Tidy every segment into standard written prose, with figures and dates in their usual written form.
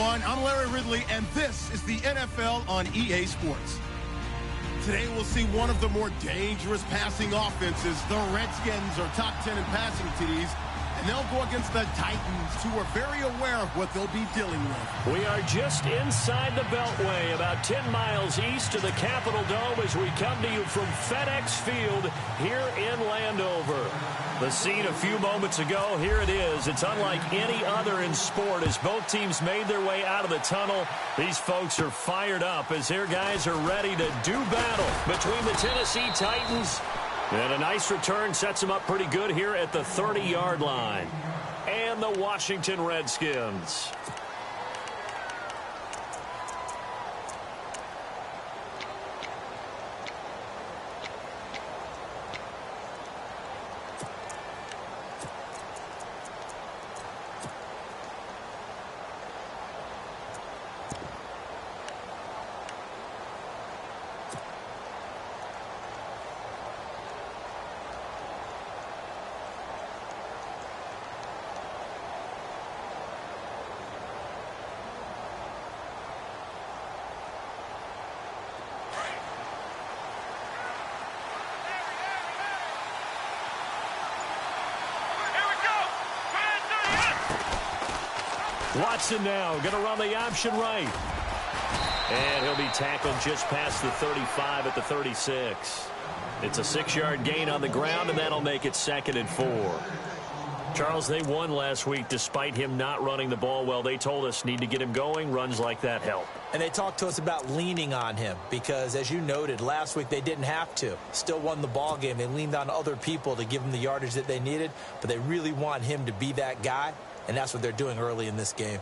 everyone. I'm Larry Ridley, and this is the NFL on EA Sports. Today we'll see one of the more dangerous passing offenses. The Redskins are top 10 in passing TDs, and they'll go against the Titans, who are very aware of what they'll be dealing with. We are just inside the Beltway, about 10 miles east of the Capitol Dome as we come to you from FedEx Field here in Landover. The scene a few moments ago, here it is. It's unlike any other in sport as both teams made their way out of the tunnel. These folks are fired up as their guys are ready to do battle between the Tennessee Titans. And a nice return sets them up pretty good here at the 30-yard line. And the Washington Redskins. Watson now going to run the option right. And he'll be tackled just past the 35 at the 36. It's a 6-yard gain on the ground, and that'll make it 2nd and 4. Charles, they won last week despite him not running the ball well. They told us need to get him going. Runs like that help. And they talked to us about leaning on him because, as you noted, last week they didn't have to. Still won the ball game. They leaned on other people to give them the yardage that they needed, but they really want him to be that guy, and that's what they're doing early in this game.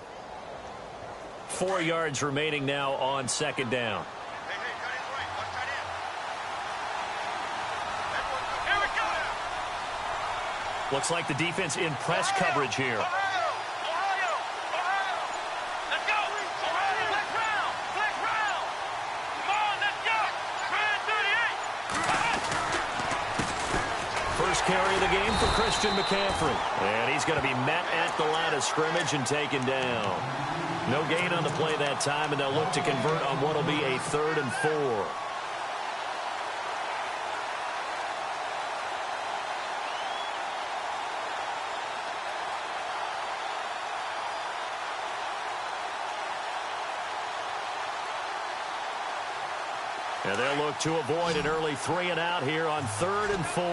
4 yards remaining now on 2nd down. Looks like the defense in press coverage here. First carry of the game for Christian McCaffrey. And he's going to be met at the line of scrimmage and taken down. No gain on the play that time, and they'll look to convert on what will be a 3rd and 4. And they'll look to avoid an early 3 and out here on 3rd and 4.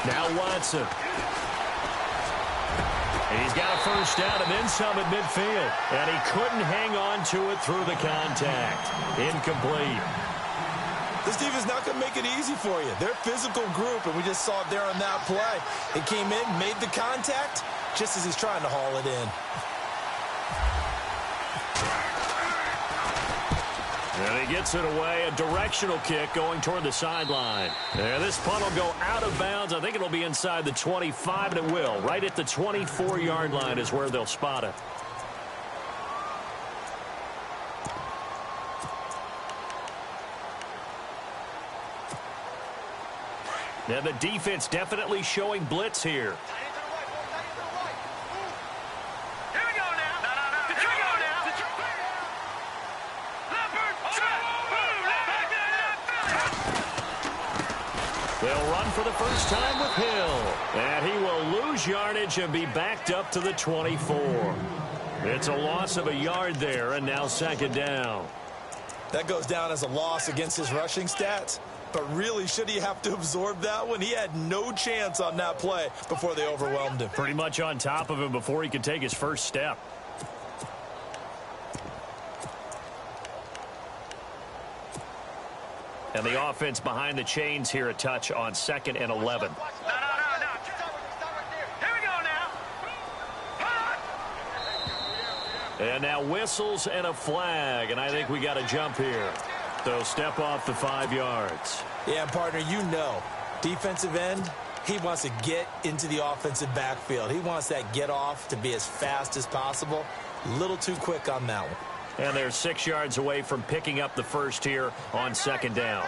Now Watson. He's got a first down and then some at midfield. And he couldn't hang on to it through the contact. Incomplete. This defense is not going to make it easy for you. They're a physical group, and we just saw it there on that play. It came in, made the contact, just as he's trying to haul it in. And he gets it away, a directional kick going toward the sideline. And this punt will go out of bounds. I think it'll be inside the 25, and it will. Right at the 24-yard line is where they'll spot it. And the defense definitely showing blitz here. They'll run for the first time with Hill. And he will lose yardage and be backed up to the 24. It's a loss of a yard there, and now 2nd down. That goes down as a loss against his rushing stats. But really, should he have to absorb that one? He had no chance on that play before they overwhelmed him. Pretty much on top of him before he could take his first step. And the offense behind the chains here a touch on 2nd and 11. No. Here we go now. And now whistles and a flag, and I think we got a jump here. So step off the 5 yards. Yeah, partner, you know, defensive end, he wants to get into the offensive backfield. He wants that get off to be as fast as possible. A little too quick on that one. And they're 6 yards away from picking up the first here on 2nd down.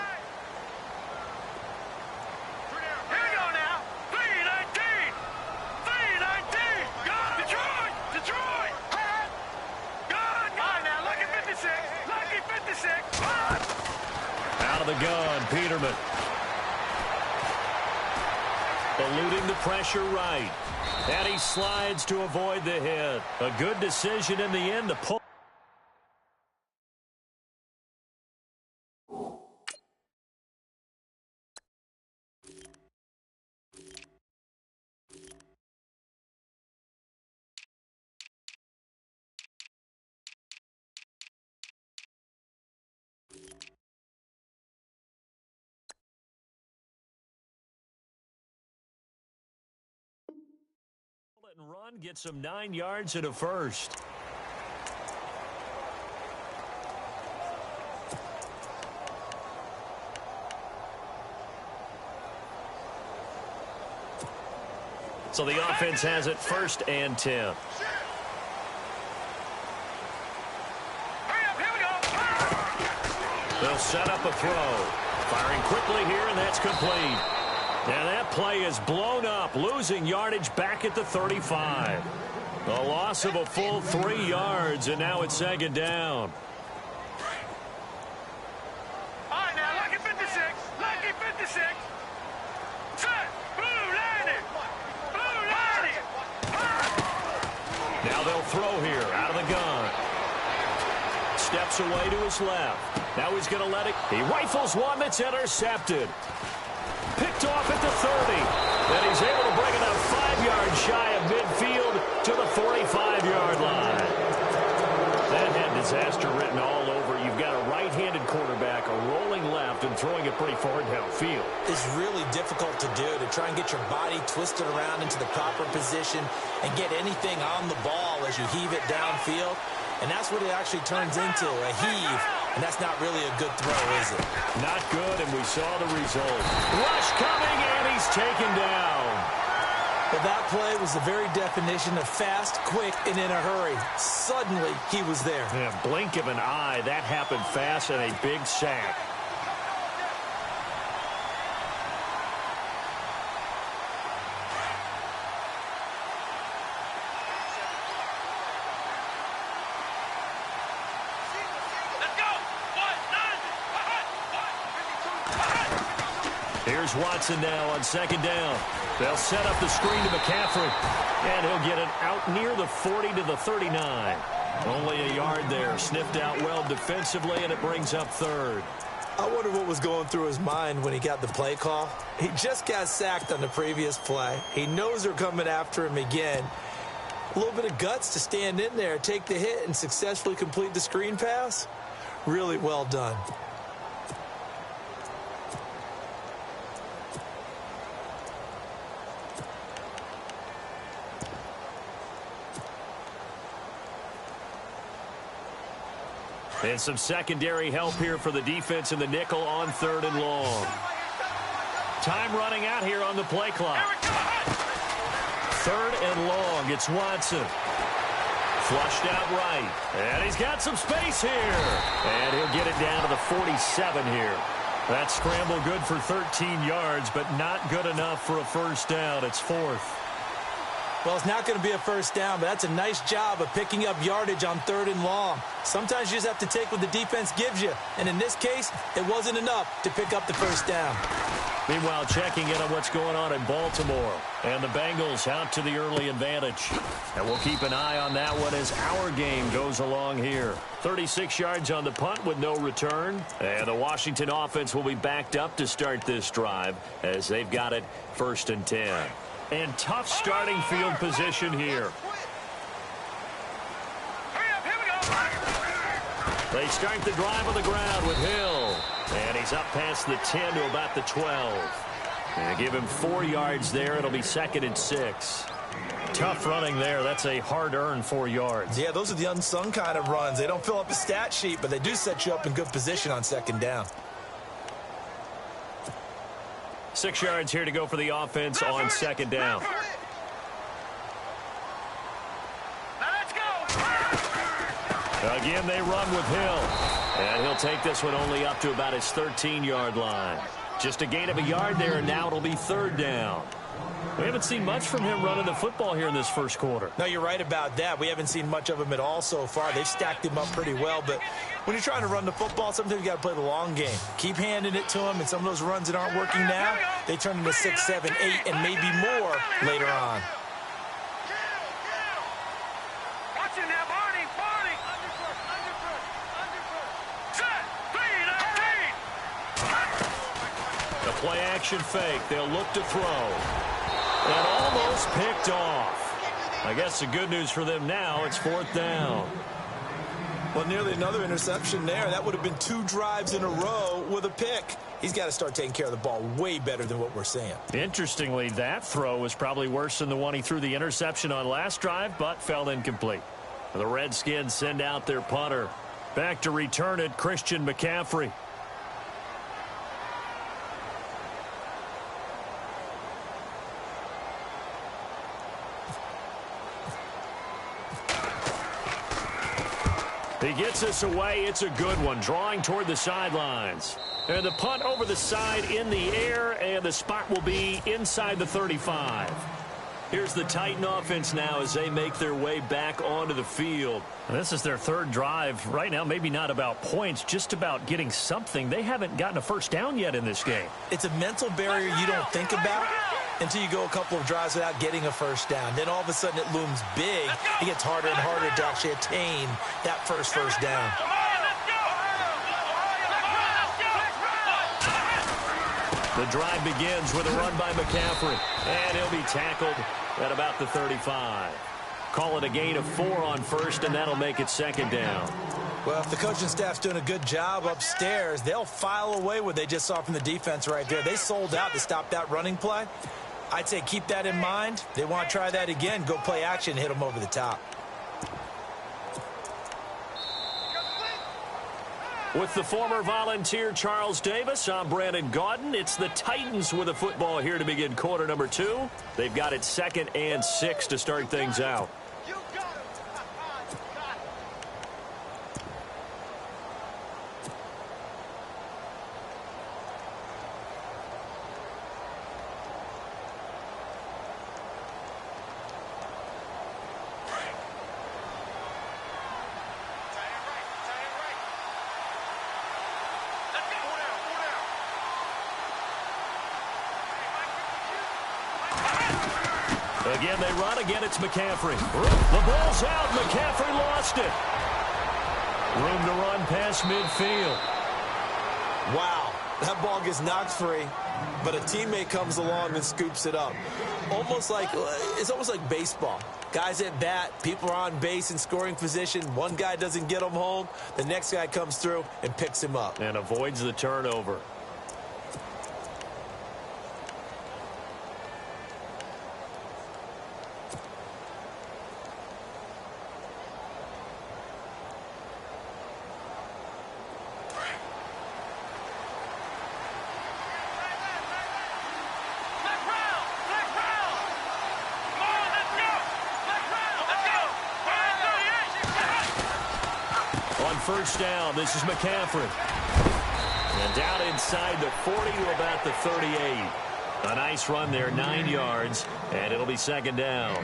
of the gun, Peterman. Eluding the pressure right. And he slides to avoid the hit. A good decision in the end to pull. And run gets him 9 yards and a first. So the offense has it 1st and 10. They'll set up a throw. Firing quickly here, and that's complete. And that play is blown up, losing yardage back at the 35. A loss of a full 3 yards, and now it's 2nd down. All right, now, lucky 56. Lucky 56. Set. Blue landed. Blue landed. Now they'll throw here out of the gun. Steps away to his left. Now he's going to let it. He rifles one that's intercepted. Picked off at the 30. Then he's able to bring it up 5 yards shy of midfield to the 45-yard line. That had disaster written all over. You've got a right-handed quarterback, a rolling left, and throwing it pretty far downfield. It's really difficult to do, to try and get your body twisted around into the proper position and get anything on the ball as you heave it downfield. And that's what it actually turns into, a heave. And that's not really a good throw, is it? Not good, and we saw the result. Rush coming, and he's taken down. Well, that play was the very definition of fast, quick, and in a hurry. Suddenly, he was there. Yeah, blink of an eye. That happened fast and a big sack. Here's Watson now on 2nd down. They'll set up the screen to McCaffrey, and he'll get it out near the 40 to the 39. Only a yard there. Sniffed out well defensively, and it brings up 3rd. I wonder what was going through his mind when he got the play call. He just got sacked on the previous play. He knows they're coming after him again. A little bit of guts to stand in there, take the hit, and successfully complete the screen pass. Really well done. And some secondary help here for the defense in the nickel on 3rd and long. Time running out here on the play clock. 3rd and long. It's Watson. Flushed out right. And he's got some space here. And he'll get it down to the 47 here. That scramble good for 13 yards, but not good enough for a 1st down. It's 4th. Well, it's not going to be a 1st down, but that's a nice job of picking up yardage on 3rd and long. Sometimes you just have to take what the defense gives you. And in this case, it wasn't enough to pick up the 1st down. Meanwhile, checking in on what's going on in Baltimore. And the Bengals out to the early advantage. And we'll keep an eye on that one as our game goes along here. 36 yards on the punt with no return. And the Washington offense will be backed up to start this drive as they've got it 1st and 10. And tough starting field position here. They start the drive on the ground with Hill. And he's up past the 10 to about the 12. And give him 4 yards there. It'll be 2nd and 6. Tough running there. That's a hard-earned 4 yards. Yeah, those are the unsung kind of runs. They don't fill up the stat sheet, but they do set you up in good position on 2nd down. 6 yards here to go for the offense on 2nd down. Again, they run with Hill. And he'll take this one only up to about his 13-yard line. Just a gain of a yard there, and now it'll be 3rd down. We haven't seen much from him running the football here in this first quarter. No, you're right about that. We haven't seen much of him at all so far. They've stacked him up pretty well, but when you're trying to run the football, sometimes you got to play the long game. Keep handing it to him, and some of those runs that aren't working now, they turn into 6, 7, 8, and maybe more later on. Play action fake. They'll look to throw. And almost picked off. I guess the good news for them now, it's 4th down. Well, nearly another interception there. That would have been 2 drives in a row with a pick. He's got to start taking care of the ball way better than what we're seeing. Interestingly, that throw was probably worse than the one he threw the interception on last drive, but fell incomplete. The Redskins send out their punter. Back to return it, Christian McCaffrey. He gets us away. It's a good one, drawing toward the sidelines. And the punt over the side in the air, and the spot will be inside the 35. Here's the Titan offense now as they make their way back onto the field. This is their 3rd drive. Right now, maybe not about points, just about getting something. They haven't gotten a first down yet in this game. It's a mental barrier you don't think about until you go a couple of drives without getting a first down. Then all of a sudden it looms big. It gets harder and harder to actually attain that first down. The drive begins with a run by McCaffrey. And he'll be tackled at about the 35. Call it a gain of 4 on first, and that'll make it 2nd down. Well, if the coaching staff's doing a good job upstairs, they'll file away what they just saw from the defense right there. They sold out to stop that running play. I'd say keep that in mind. They want to try that again. Go play action, hit them over the top. With the former Volunteer Charles Davis, I'm Brandon Gaudin. It's the Titans with the football here to begin quarter number 2. They've got it 2nd and 6 to start things out. Again, they run. Again, it's McCaffrey. The ball's out. McCaffrey lost it. Room to run past midfield. Wow. That ball gets knocked free, but a teammate comes along and scoops it up. It's almost like baseball. Guys at bat, people are on base in scoring position. One guy doesn't get him home. The next guy comes through and picks him up. And avoids the turnover. First down, this is McCaffrey. And down inside the 40 to about the 38. A nice run there, 9 yards, and it'll be 2nd down.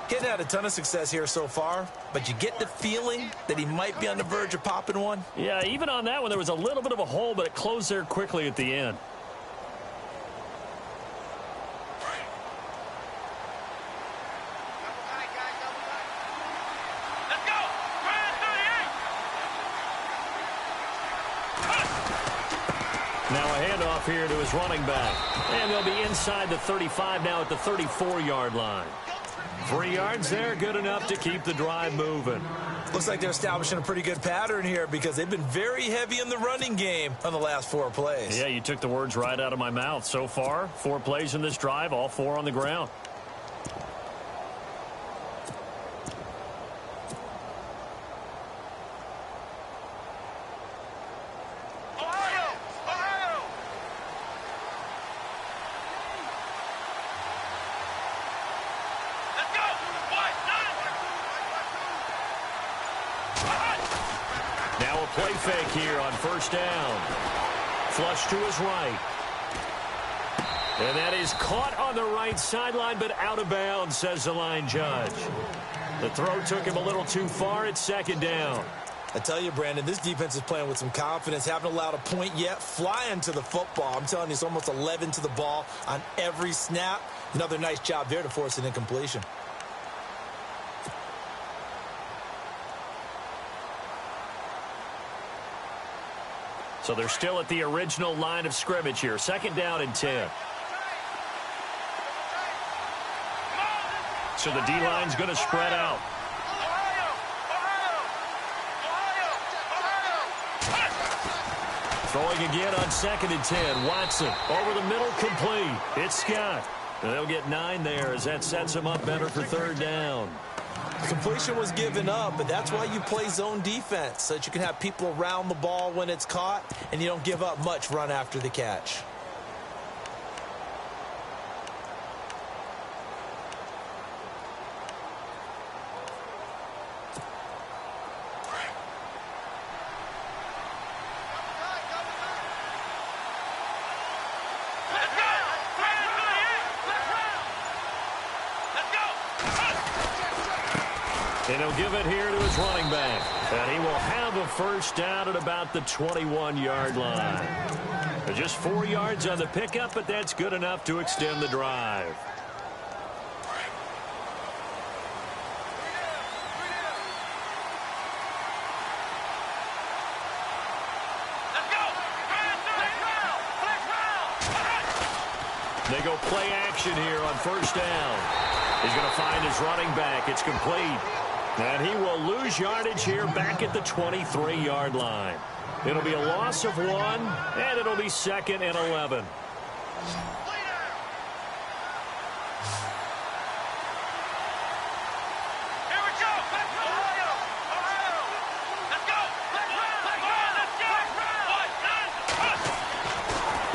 Getting had a ton of success here so far, but you get the feeling that he might be on the verge of popping one. Yeah, even on that one, there was a little bit of a hole, but it closed there quickly at the end. Now a handoff here to his running back. And they'll be inside the 35 now at the 34-yard line. 3 yards there, good enough to keep the drive moving. Looks like they're establishing a pretty good pattern here because they've been very heavy in the running game on the last 4 plays. Yeah, you took the words right out of my mouth. So far, 4 plays in this drive, all 4 on the ground. Play fake here on first down. Flush to his right. And that is caught on the right sideline, but out of bounds, says the line judge. The throw took him a little too far. It's second down. I tell you, Brandon, this defense is playing with some confidence. Haven't allowed a point yet. Flying to the football. I'm telling you, it's almost 11 to the ball on every snap. Another nice job there to force an incompletion. So they're still at the original line of scrimmage here. Second down and 10. So the D-line's going to spread out. Throwing again on second and 10. Watson over the middle, complete. It's Scott. And they'll get 9 there as that sets them up better for third down. Completion was given up, but that's why you play zone defense, so that you can have people around the ball when it's caught, and you don't give up much run after the catch. And he'll give it here to his running back. And he will have a first down at about the 21-yard line. Just 4 yards on the pickup, but that's good enough to extend the drive. They go play action here on first down. He's going to find his running back. It's complete. And he will lose yardage here back at the 23-yard line. It'll be a loss of 1, and it'll be second and 11.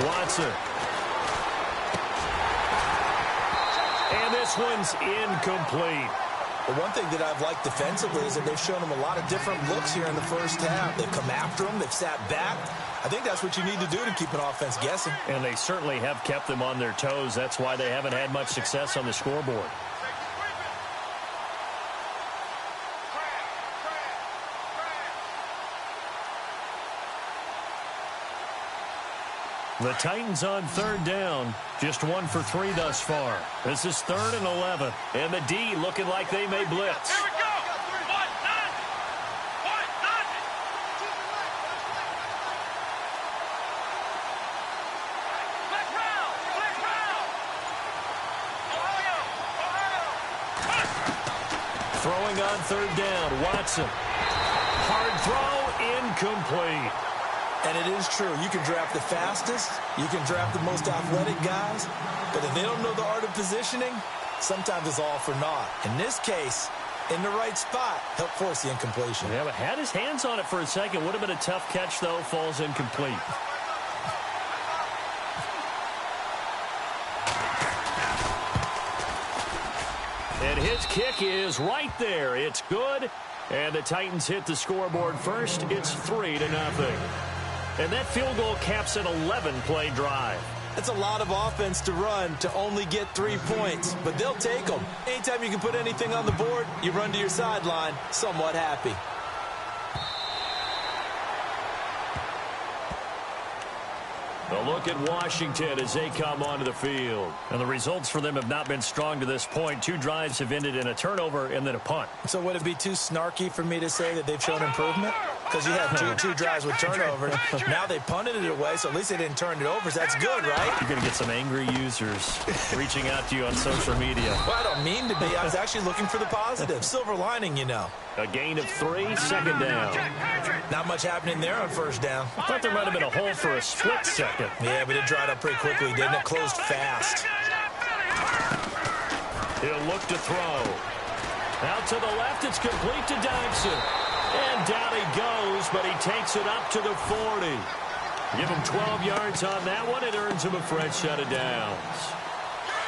Watson. And this one's incomplete. The one thing that I've liked defensively is that they've shown him a lot of different looks here in the first half. They've come after him. They've sat back. I think that's what you need to do to keep an offense guessing. And they certainly have kept them on their toes. That's why they haven't had much success on the scoreboard. The Titans on third down, just 1 for 3 thus far. This is third and 11, and the D looking like they may blitz. Here we go. Throwing on third down, Watson. Hard throw, incomplete. And it is true. You can draft the fastest. You can draft the most athletic guys. But if they don't know the art of positioning, sometimes it's all for naught. In this case, in the right spot, help force the incompletion. Yeah, but had his hands on it for a second. Would have been a tough catch, though. Falls incomplete. And his kick is right there. It's good. And the Titans hit the scoreboard first. It's 3-0. And that field goal caps an 11-play drive. That's a lot of offense to run to only get 3 points, but they'll take them. Anytime you can put anything on the board, you run to your sideline somewhat happy. A look at Washington as they come onto the field. And the results for them have not been strong to this point. 2 drives have ended in a turnover and then a punt. So would it be too snarky for me to say that they've shown improvement? Because you had two drives with turnovers. Now they punted it away, so at least they didn't turn it over. So that's good, right? You're going to get some angry users reaching out to you on social media. Well, I don't mean to be. I was actually looking for the positive. Silver lining, you know. A gain of 3, second down. Not much happening there on first down. I thought there might have been a hole for a split second. Yeah, but it dried up pretty quickly, didn't it? Closed fast. He'll look to throw. Out to the left, it's complete to Dodson. And down he goes, but he takes it up to the 40. Give him 12 yards on that one. It earns him a fresh set of downs.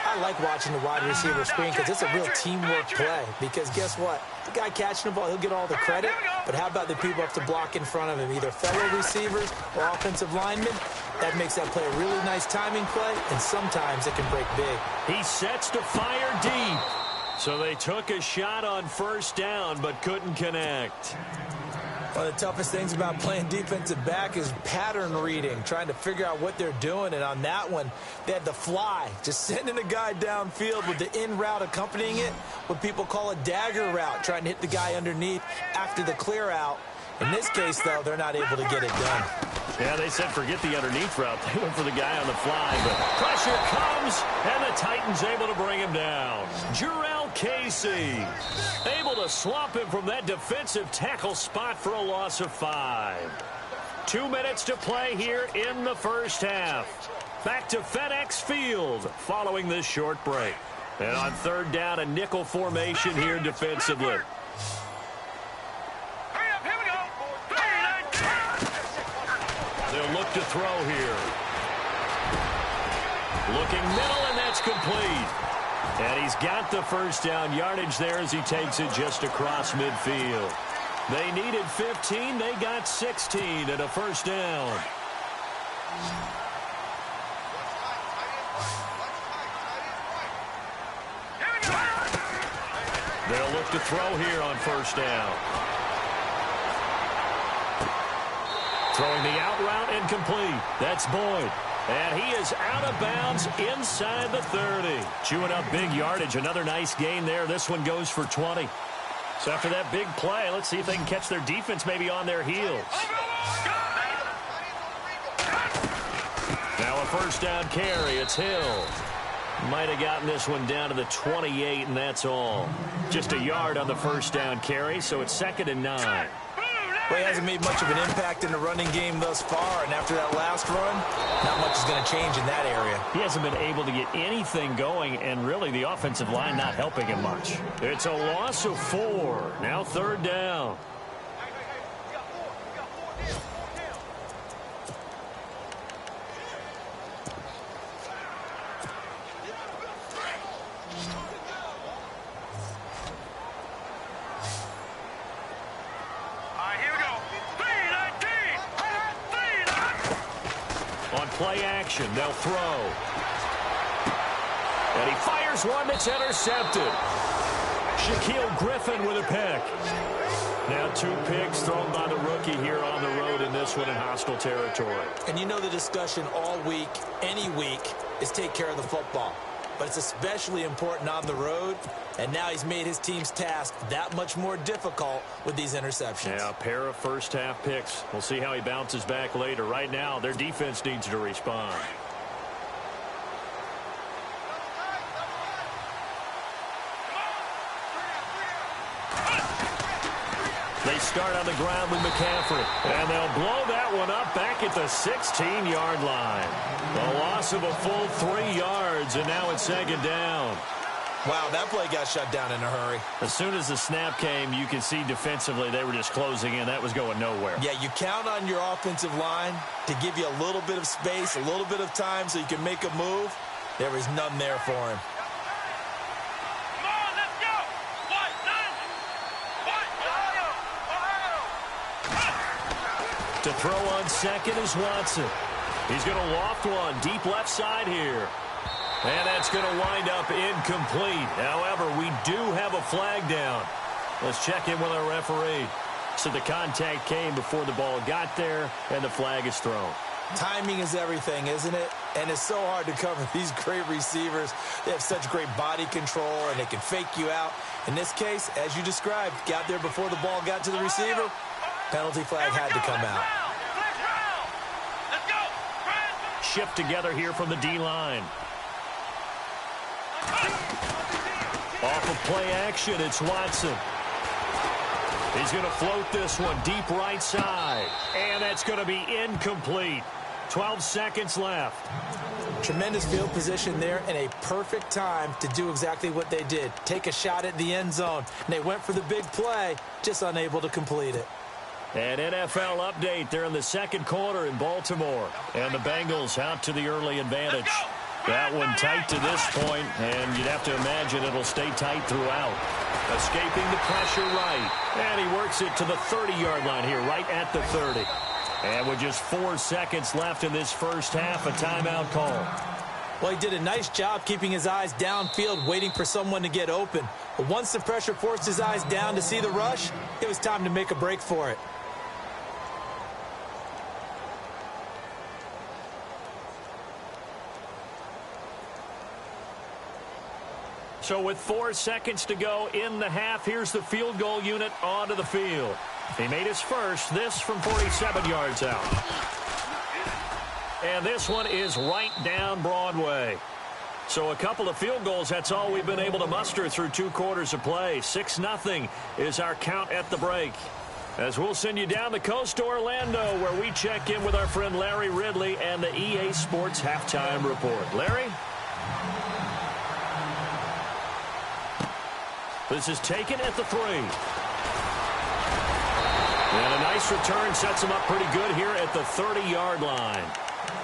I like watching the wide receiver screen because it's a real teamwork play. Because guess what? The guy catching the ball, he'll get all the credit. But how about the people up to block in front of him, either fellow receivers or offensive linemen? That makes that play a really nice timing play, and sometimes it can break big. He sets to fire deep. So they took a shot on first down, but couldn't connect. One of the toughest things about playing defensive back is pattern reading, trying to figure out what they're doing. And on that one, they had the fly, just sending a guy downfield with the in route accompanying it, what people call a dagger route, trying to hit the guy underneath after the clear out. In this case, though, they're not able to get it done. Yeah, they said forget the underneath route. They went for the guy on the fly, but pressure comes, and the Titans able to bring him down. Jarrell Casey able to swamp him from that defensive tackle spot for a loss of 5. 2 minutes to play here in the first half. Back to FedEx Field following this short break. And on third down, a nickel formation here defensively. They'll look to throw here. Looking middle, and that's complete. And he's got the first down yardage there as he takes it just across midfield. They needed 15. They got 16 and a first down. They'll look to throw here on first down. Throwing the out route incomplete. That's Boyd. And he is out of bounds inside the 30. Chewing up big yardage. Another nice gain there. This one goes for 20. So after that big play, let's see if they can catch their defense maybe on their heels. Now a first down carry. It's Hill. Might have gotten this one down to the 28, and that's all. Just a yard on the first down carry, so it's 2nd and 9. Well, he hasn't made much of an impact in the running game thus far, and after that last run, not much is going to change in that area. He hasn't been able to get anything going, and really the offensive line not helping him much. It's a loss of 4. Now third down. Play action. They'll throw. And he fires one that's intercepted. Shaquille Griffin with a pick. Now 2 picks thrown by the rookie here on the road in this one in hostile territory. And you know the discussion all week, any week, is take care of the football. But it's especially important on the road, and now he's made his team's task that much more difficult with these interceptions. Yeah, a pair of first-half picks. We'll see how he bounces back later. Right now, their defense needs to respond. They start on the ground with McCaffrey, and they'll blow that one up back at the 16-yard line. A loss of a full 3 yards, and now it's 2nd down. Wow, that play got shut down in a hurry. As soon as the snap came, you can see defensively they were just closing in. That was going nowhere. Yeah, you count on your offensive line to give you a little bit of space, a little bit of time so you can make a move. There was none there for him. To throw on second is Watson. He's going to loft one deep left side here. And that's going to wind up incomplete. However, we do have a flag down. Let's check in with our referee. So the contact came before the ball got there, and the flag is thrown. Timing is everything, isn't it? And it's so hard to cover these great receivers. They have such great body control, and they can fake you out. In this case, as you described, got there before the ball got to the receiver. Penalty flag had to come out. Shift together here from the D-line. Off of play action, it's Watson. He's going to float this one deep right side. And that's going to be incomplete. 12 seconds left. Tremendous field position there and a perfect time to do exactly what they did. Take a shot at the end zone. And they went for the big play, just unable to complete it. An NFL update. They're in the second quarter in Baltimore. And the Bengals out to the early advantage. That one tight to this point, and you'd have to imagine it'll stay tight throughout. Escaping the pressure right. And he works it to the 30-yard line here, right at the 30. And with just 4 seconds left in this first half, a timeout call. Well, he did a nice job keeping his eyes downfield, waiting for someone to get open. But once the pressure forced his eyes down to see the rush, it was time to make a break for it. So with 4 seconds to go in the half, here's the field goal unit onto the field. He made his first, this from 47 yards out. And this one is right down Broadway. So a couple of field goals, that's all we've been able to muster through 2 quarters of play. 6-0 is our count at the break. As we'll send you down the coast to Orlando, where we check in with our friend Larry Ridley and the EA Sports Halftime Report. Larry? This is taken at the 3. And a nice return sets them up pretty good here at the 30-yard line.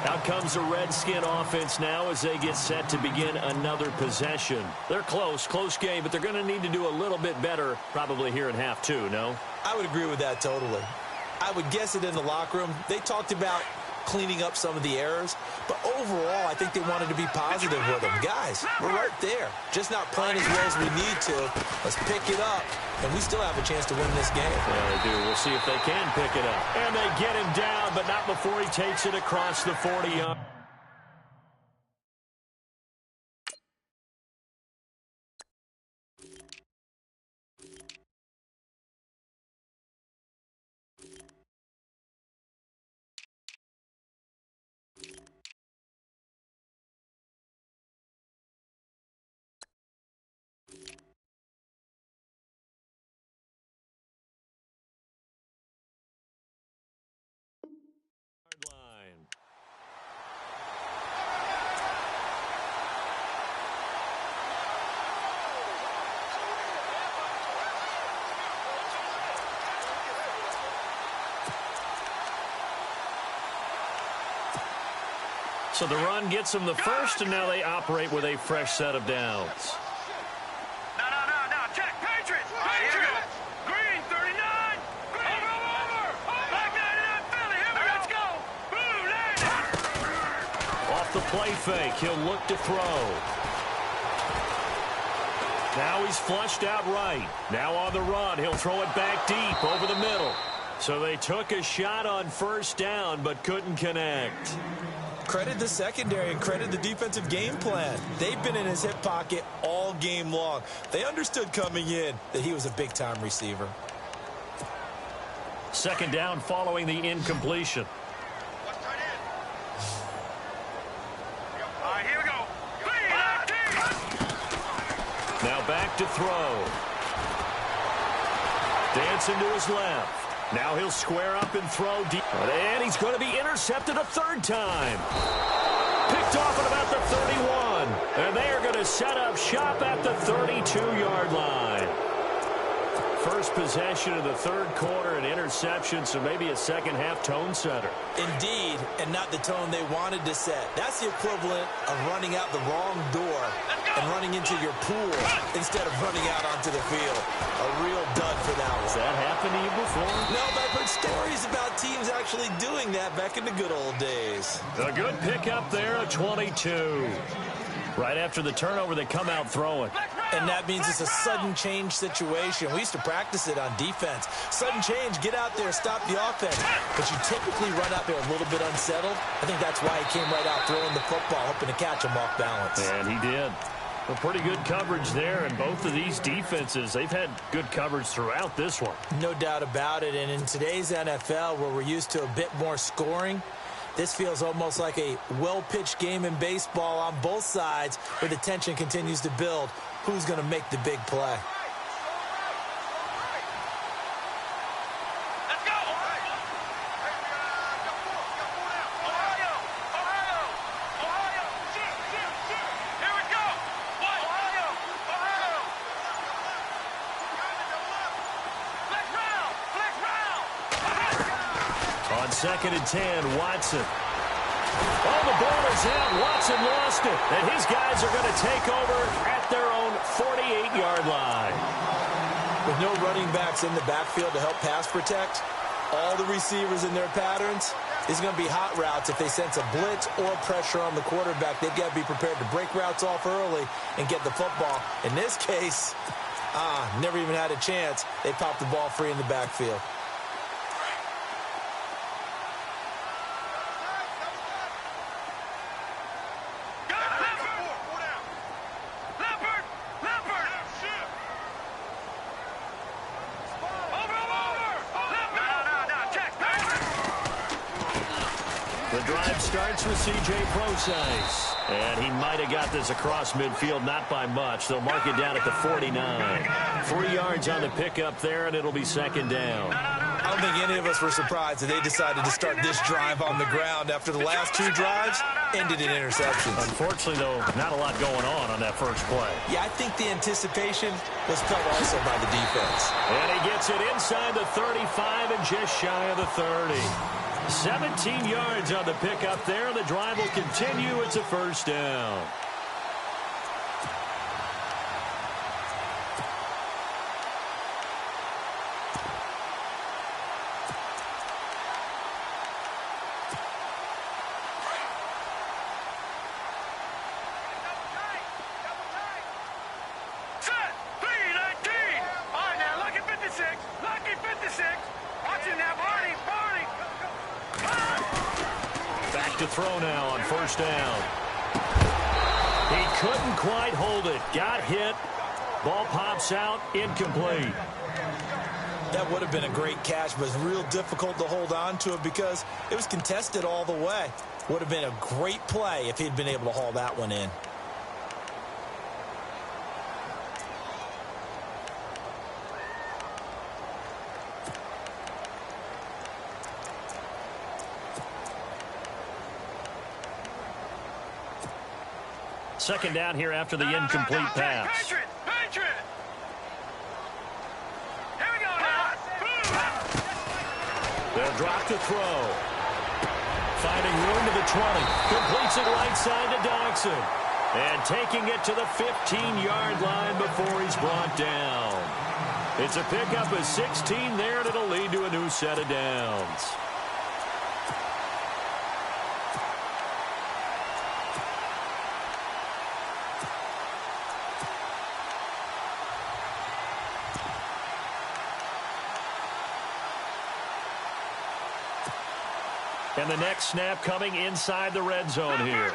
Out comes the Redskin offense now as they get set to begin another possession. They're close game, but they're going to need to do a little bit better probably here in half 2, no? I would agree with that totally. I would guess it in the locker room. They talked about cleaning up some of the errors, but overall I think they wanted to be positive with them. Guys, we're right there, just not playing as well as we need to. Let's pick it up, and we still have a chance to win this game. Yeah, they do. We'll see if they can pick it up. And they get him down, but not before he takes it across the 40-yard. Line. So the run gets them the first, and now they operate with a fresh set of downs. No. Check. Patriots. Patriots. Green, 39. Green. Over. Black 99, Philly. Here we go. Let's go. Blue, landing. Off the play fake, he'll look to throw. Now he's flushed out right. Now on the run, he'll throw it back deep over the middle. So they took a shot on first down, but couldn't connect. Credit the secondary and credit the defensive game plan. They've been in his hip pocket all game long. They understood coming in that he was a big-time receiver. Second down following the incompletion. All right, here we go. Now back to throw. Dancing to his left. Now he'll square up and throw deep. And he's going to be intercepted a third time. Picked off at about the 31. And they are going to set up shop at the 32-yard line. First possession of the third quarter, an interception, so maybe a second-half tone setter. Indeed, and not the tone they wanted to set. That's the equivalent of running out the wrong door and running into your pool instead of running out onto the field. A real dud for that one. Has that happened to you before? No, but I've heard stories about teams actually doing that back in the good old days. A good pickup there, a 22. Right after the turnover, they come out throwing. And that means it's a sudden change situation. We used to practice it on defense. Sudden change, get out there, stop the offense. But you typically run out there a little bit unsettled. I think that's why he came right out throwing the football, hoping to catch him off balance. And he did. A pretty good coverage there, and both of these defenses, they've had good coverage throughout this one. No doubt about it, and in today's NFL, where we're used to a bit more scoring, this feels almost like a well-pitched game in baseball on both sides, where the tension continues to build. Who's going to make the big play? On 2nd and 10, Watson. Oh, the ball is out. Watson lost it. And his guys are going to take over at their own 48-yard line. With no running backs in the backfield to help pass protect, all the receivers in their patterns. These are going to be hot routes. If they sense a blitz or pressure on the quarterback, they've got to be prepared to break routes off early and get the football. In this case, never even had a chance. They popped the ball free in the backfield. The drive starts with C.J. Procise. And he might have got this across midfield, not by much. They'll mark it down at the 49. 3 yards on the pickup there, and it'll be second down. I don't think any of us were surprised that they decided to start this drive on the ground after the last 2 drives ended in interceptions. Unfortunately, though, not a lot going on that first play. Yeah, I think the anticipation was felt also by the defense. And he gets it inside the 35 and just shy of the 30. 17 yards on the pickup there. The drive will continue. It's a first down. Set. 3-19. All right, now, lucky 56. Lucky 56. Watching that, Barney. Back to throw now on first down. He couldn't quite hold it. Got hit. Ball pops out. Incomplete. That would have been a great catch, but it's real difficult to hold on to it because it was contested all the way. Would have been a great play if he'd been able to haul that one in. Second down here after the incomplete pass. Patriot. Here we go now. They'll drop to throw. Finding room to the 20. Completes it right side to Dodson. And taking it to the 15-yard line before he's brought down. It's a pickup of 16 there, and it'll lead to a new set of downs. And the next snap coming inside the red zone here.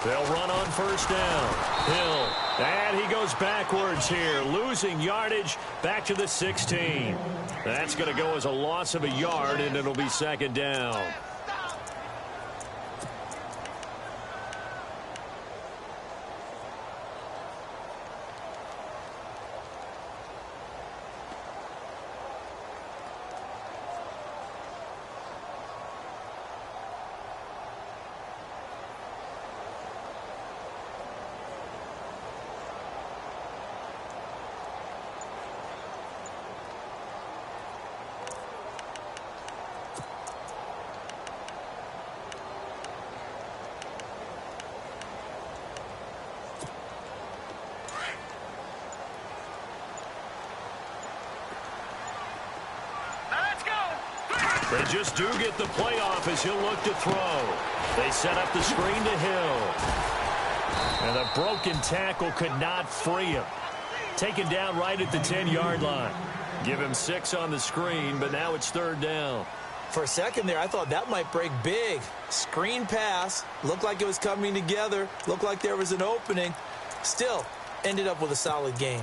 They'll run on first down. Hill. And he goes backwards here, losing yardage back to the 16. That's going to go as a loss of a yard, and it'll be second down. They just do get the play off as he'll look to throw. They set up the screen to Hill. And the broken tackle could not free him. Taken down right at the 10-yard line. Give him 6 on the screen, but now it's third down. For a second there, I thought that might break big. Screen pass. Looked like it was coming together. Looked like there was an opening. Still, ended up with a solid game.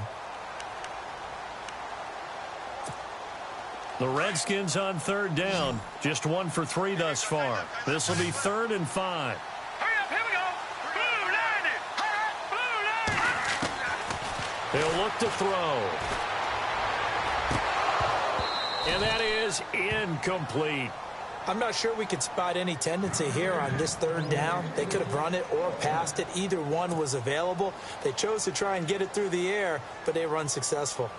The Redskins on third down. Just 1 for 3 thus far. This will be 3rd and 5. Hurry up, here we go. Blue 90. He'll look to throw. And that is incomplete. I'm not sure we could spot any tendency here on this third down. They could have run it or passed it. Either one was available. They chose to try and get it through the air, but they were unsuccessful.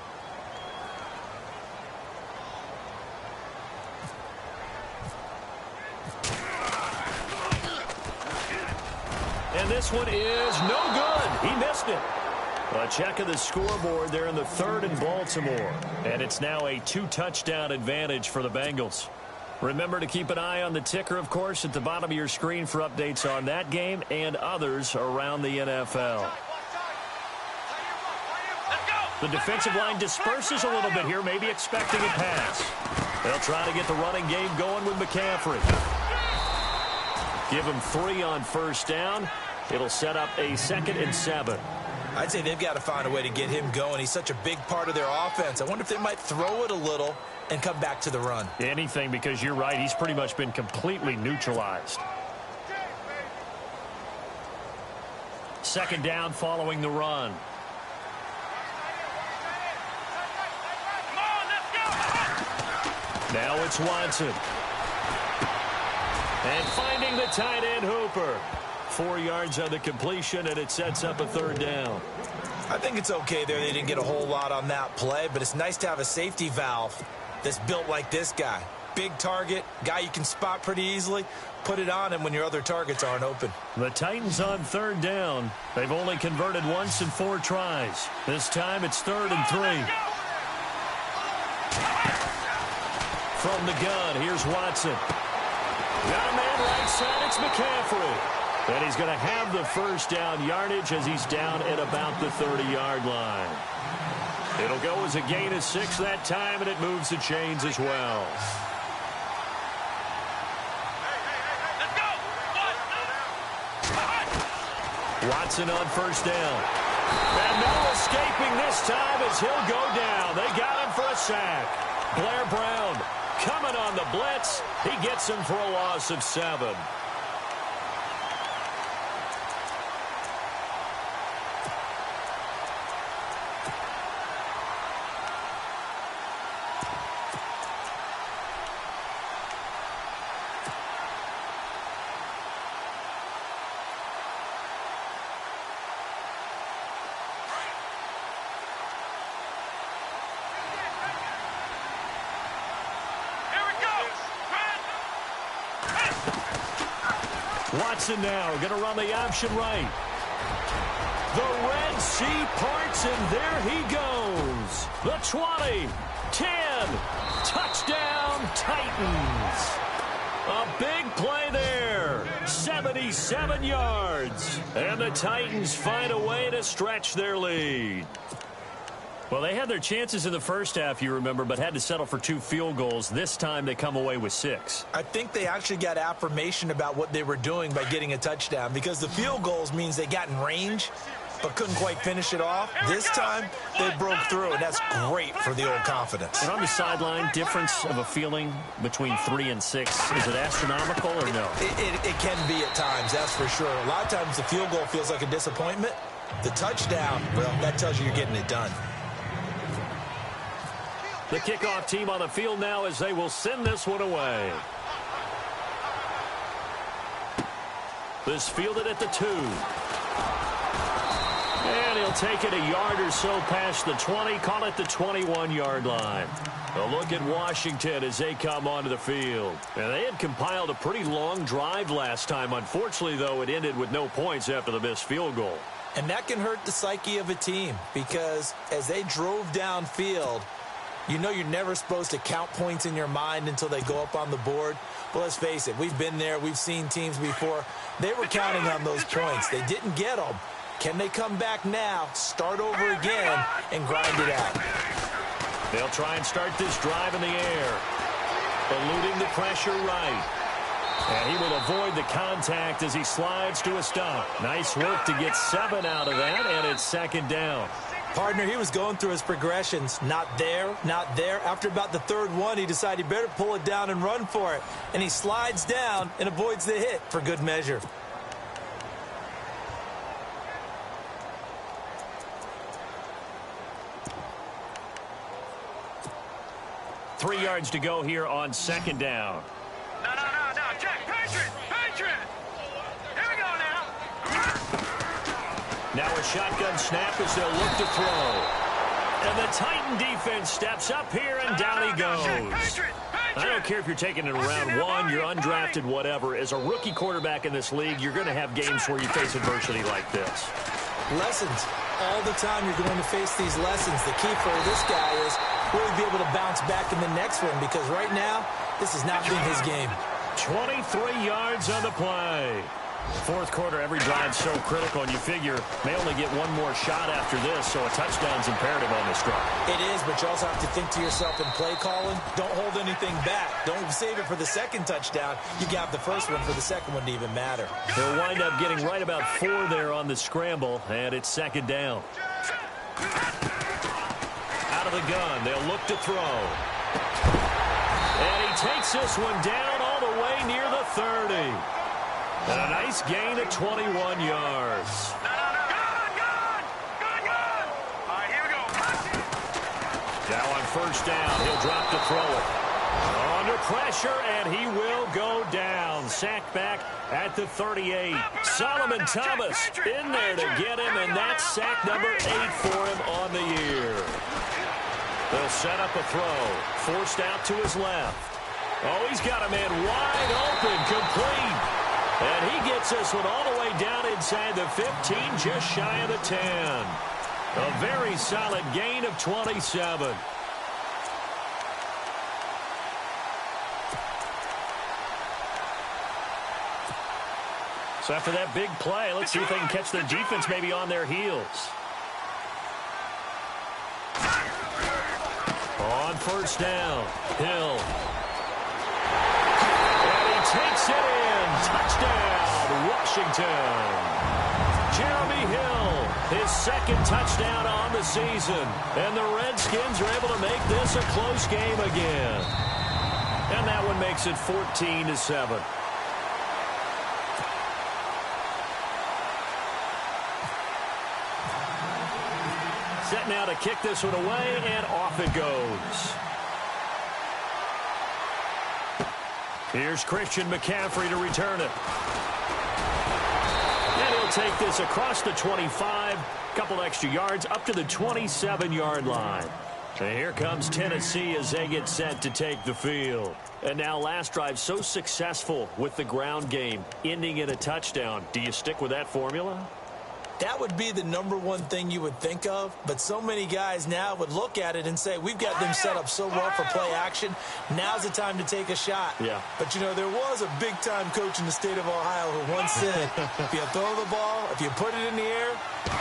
And this one is no good. He missed it. A check of the scoreboard there in the third in Baltimore. And it's now a 2-touchdown advantage for the Bengals. Remember to keep an eye on the ticker, of course, at the bottom of your screen for updates on that game and others around the NFL. The defensive line disperses a little bit here, maybe expecting a pass. They'll try to get the running game going with McCaffrey. Give him 3 on first down. It'll set up a 2nd and 7. I'd say they've got to find a way to get him going. He's such a big part of their offense. I wonder if they might throw it a little and come back to the run. Anything, because you're right. He's pretty much been completely neutralized. 2nd down following the run. Now it's Watson. And finding the tight end Hooper. 4 yards on the completion, and it sets up a 3rd down. I think it's okay there. They didn't get a whole lot on that play, but it's nice to have a safety valve that's built like this guy. Big target, guy you can spot pretty easily. Put it on him when your other targets aren't open. The Titans on 3rd down. They've only converted once in 4 tries. This time it's 3rd and 3. From the gun, here's Watson. Got a man right side, it's McCaffrey. And he's going to have the first down yardage as he's down at about the 30-yard line. It'll go as a gain of 6 that time, and it moves the chains as well. Watson on first down. And no escaping this time as he'll go down. They got him for a sack. Blair Brown coming on the blitz. He gets him for a loss of 7. Watson now going to run the option right. The Red Sea parts, and there he goes. The 20, 10, touchdown Titans. A big play there. 77 yards. And the Titans find a way to stretch their lead. Well, they had their chances in the first half, you remember, but had to settle for 2 field goals. This time they come away with 6. I think they actually got affirmation about what they were doing by getting a touchdown, because the field goals means they got in range but couldn't quite finish it off. This time they broke through, and that's great for the old confidence. And on the sideline, difference of a feeling between 3 and 6, is it astronomical or no? It can be at times, that's for sure. A lot of times the field goal feels like a disappointment. The touchdown, well, that tells you you're getting it done. The kickoff team on the field now as they will send this one away. This fielded at the 2. And he'll take it a yard or so past the 20, call it the 21-yard line. A look at Washington as they come onto the field. And they had compiled a pretty long drive last time. Unfortunately, though, it ended with no points after the missed field goal. And that can hurt the psyche of a team, because as they drove downfield, you know you're never supposed to count points in your mind until they go up on the board. Well, let's face it, we've been there. We've seen teams before. They were counting on those points. They didn't get them. Can they come back now, start over again, and grind it out? They'll try and start this drive in the air. Eluding the pressure right. And he will avoid the contact as he slides to a stop. Nice work to get 7 out of that, and it's 2nd down. Partner, he was going through his progressions. Not there, not there. After about the 3rd one, he decided he better pull it down and run for it. And he slides down and avoids the hit for good measure. Three yards to go here on 2nd down. No. Check. Patriot. Here we go now. Now a shotgun snap as they'll look to throw. And the Titan defense steps up here, and down he goes. I don't care if you're taking it in round 1, you're undrafted, whatever. As a rookie quarterback in this league, you're going to have games where you face adversity like this. Lessons. all the time you're going to face these lessons. The key for this guy is really be able to bounce back in the next one, because right now, this has not been his game. 23 yards on the play. Fourth quarter, every drive so critical, and you figure may only get one more shot after this, so a touchdown's imperative on this drive. It is, but you also have to think to yourself in play calling, don't hold anything back. Don't save it for the second touchdown. You got the first one for the second one to even matter. They'll wind up getting right about 4 there on the scramble, and it's second down. Out of the gun, they'll look to throw. And he takes this one down all the way near the 30. And a nice gain of 21 yards. Good. All right, here we go. Now on first down, he'll drop to throw it. Under pressure, and he will go down. Sacked back at the 38. Solomon Thomas in there to get him, and that's sack number 8 for him on the year. They'll set up a throw. Forced out to his left. Oh, he's got a man wide open, complete. And he gets this one all the way down inside the 15, just shy of the 10. A very solid gain of 27. So after that big play, let's see if they can catch their defense maybe on their heels. On first down, Hill. And he takes it in. Touchdown, Washington. Jeremy Hill, his second touchdown on the season. And the Redskins are able to make this a close game again. And that one makes it 14-7. Set now to kick this one away, and off it goes. Here's Christian McCaffrey to return it. And he'll take this across the 25, couple extra yards up to the 27-yard line. And here comes Tennessee as they get set to take the field. And now last drive so successful with the ground game, ending in a touchdown. Do you stick with that formula? That would be the number one thing you would think of, but so many guys now would look at it and say, we've got them set up so well for play action. Now's the time to take a shot. Yeah. But, you know, there was a big-time coach in the state of Ohio who once said, if you throw the ball, if you put it in the air,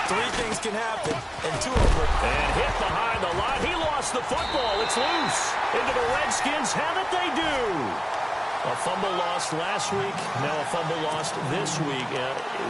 3 things can happen, and 2 of them. And hit behind the line. He lost the football. It's loose. Into the Redskins. How did they do? A fumble lost last week, now a fumble lost this week.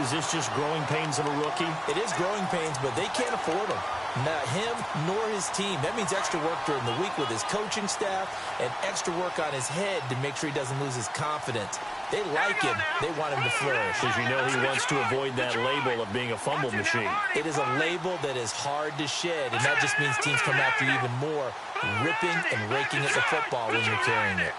Is this just growing pains of a rookie? It is growing pains, but they can't afford them. Not him nor his team. That means extra work during the week with his coaching staff and extra work on his head to make sure he doesn't lose his confidence. They like him. They want him to flourish. Because you know he wants to avoid that label of being a fumble machine. It is a label that is hard to shed, and that just means teams come after you even more, ripping and raking at the football when you're carrying it.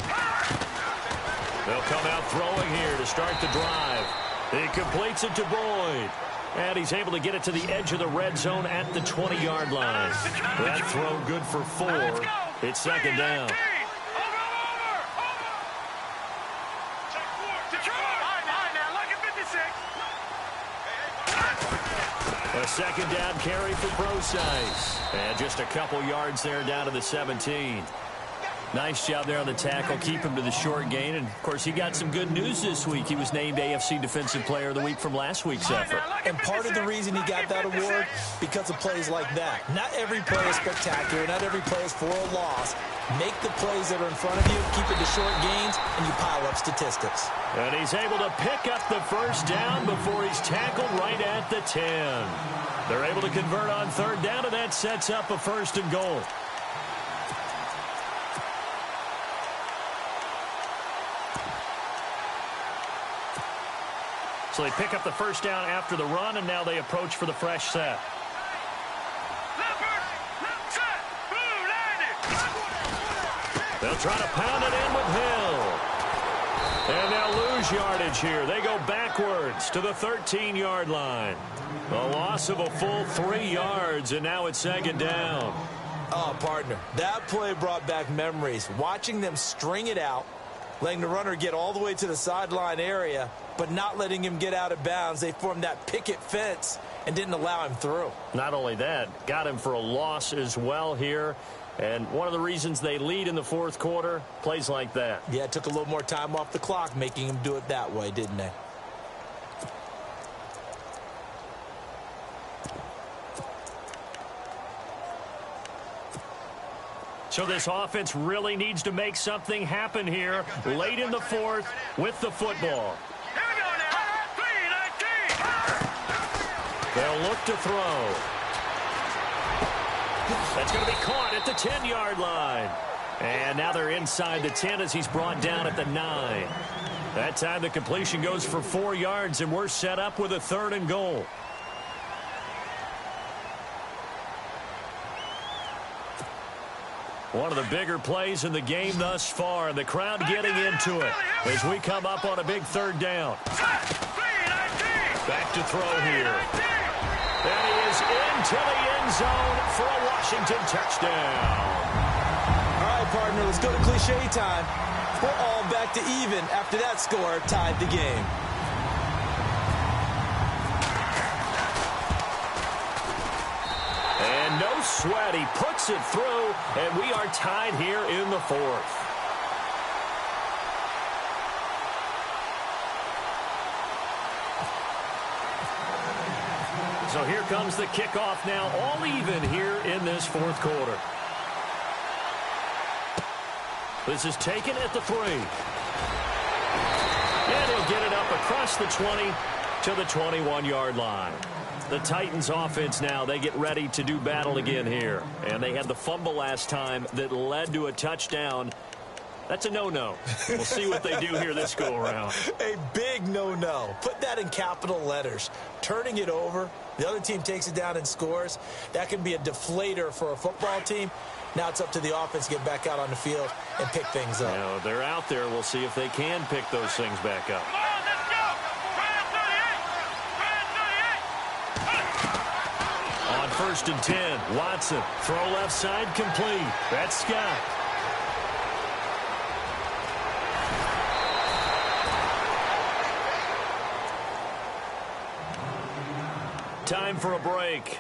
They'll come out throwing here to start the drive. He completes it to Boyd. And he's able to get it to the edge of the red zone at the 20-yard line. That throw good for 4. It's second down. A second down carry for Procise. And just a couple yards there down to the 17. Nice job there on the tackle. Keep him to the short gain. And, of course, he got some good news this week. He was named AFC Defensive Player of the Week from last week's effort. And part of the reason he got that award, because of plays like that. Not every play is spectacular. Not every play is for a loss. Make the plays that are in front of you, keep it to short gains, and you pile up statistics. And he's able to pick up the first down before he's tackled right at the 10. They're able to convert on third down, and that sets up a 1st and goal. So they pick up the first down after the run, and now they approach for the fresh set. They'll try to pound it in with Hill. And they'll lose yardage here. They go backwards to the 13-yard line. A loss of a full 3 yards, and now it's second down. Oh, partner, that play brought back memories. Watching them string it out, letting the runner get all the way to the sideline area, but not letting him get out of bounds. They formed that picket fence, and didn't allow him through. Not only that, got him for a loss as well here. And one of the reasons they lead in the fourth quarter, plays like that. Yeah, it took a little more time off the clock, making him do it that way, didn't they? So this offense really needs to make something happen here late in the fourth with the football. Here we go now. 3-19. They'll look to throw. That's going to be caught at the 10-yard line. And now they're inside the 10 as he's brought down at the 9. That time the completion goes for 4 yards, and we're set up with a 3rd and goal. One of the bigger plays in the game thus far, and the crowd getting into it as we come up on a big 3rd down. Back to throw here. And he is into the end zone for a Washington touchdown. All right, partner, let's go to cliche time. We're all back to even after that score tied the game. And no sweat, he puts it through, and we are tied here in the 4th. So here comes the kickoff now, all even here in this 4th quarter. This is taken at the 3. And he'll get it up across the 20 to the 21-yard line. The Titans offense now, they get ready to do battle again here. And they had the fumble last time that led to a touchdown. That's a no-no. We'll see what they do here this go-around. A big no-no. Put that in capital letters. Turning it over, the other team takes it down and scores. That can be a deflator for a football team. Now it's up to the offense to get back out on the field and pick things up. Now, they're out there. We'll see if they can pick those things back up. Come on, let's go. Brand 38. On 1st and 10, Watson. Throw left side, complete. That's Scott. Time for a break.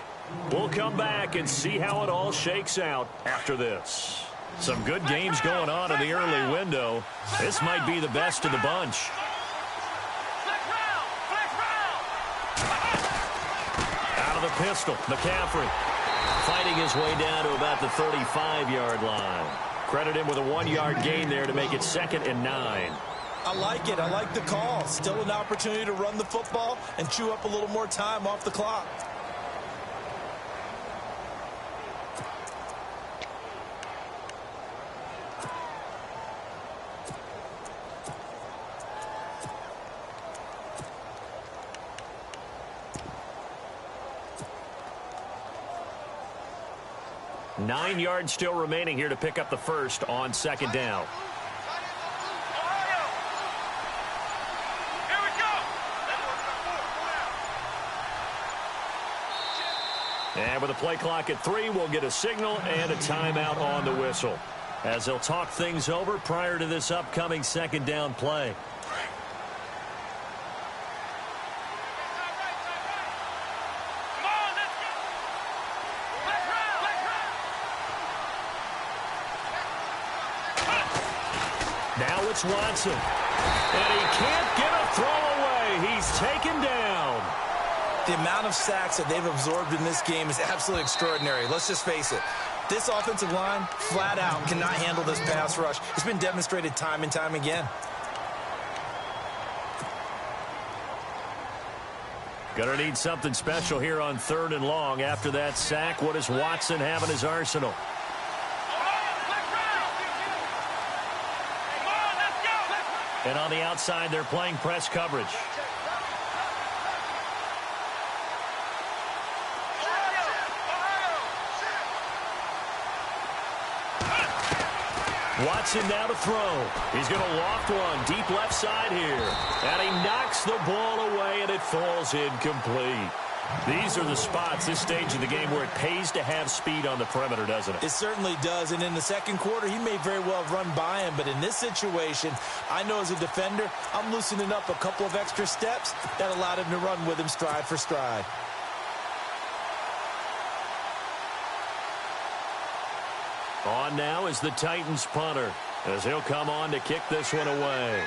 We'll come back and see how it all shakes out after this. Some good games going on in the early window. This might be the best of the bunch. Flex round. Out of the pistol, McCaffrey fighting his way down to about the 35-yard line. Credit him with a 1-yard gain there to make it 2nd and 9. I like it. I like the call. Still an opportunity to run the football and chew up a little more time off the clock. Nine yards still remaining here to pick up the first on 2nd down. Here we go. And with a play clock at 3, we'll get a signal and a timeout on the whistle, as they'll talk things over prior to this upcoming 2nd down play. Now it's Watson. And he can't get a throw away. He's taken down. The amount of sacks that they've absorbed in this game is absolutely extraordinary. Let's just face it. This offensive line, flat out, cannot handle this pass rush. It's been demonstrated time and time again. Gonna need something special here on 3rd and long. After that sack, what does Watson have in his arsenal? And on the outside, they're playing press coverage. Watson now to throw. He's going to loft one deep left side here. And he knocks the ball away, and it falls incomplete. These are the spots, this stage of the game, where it pays to have speed on the perimeter, doesn't it? It certainly does, and in the second quarter, he may very well have run by him, but in this situation, I know as a defender, I'm loosening up a couple of extra steps that allowed him to run with him stride for stride. On now is the Titans punter, as he'll come on to kick this one away.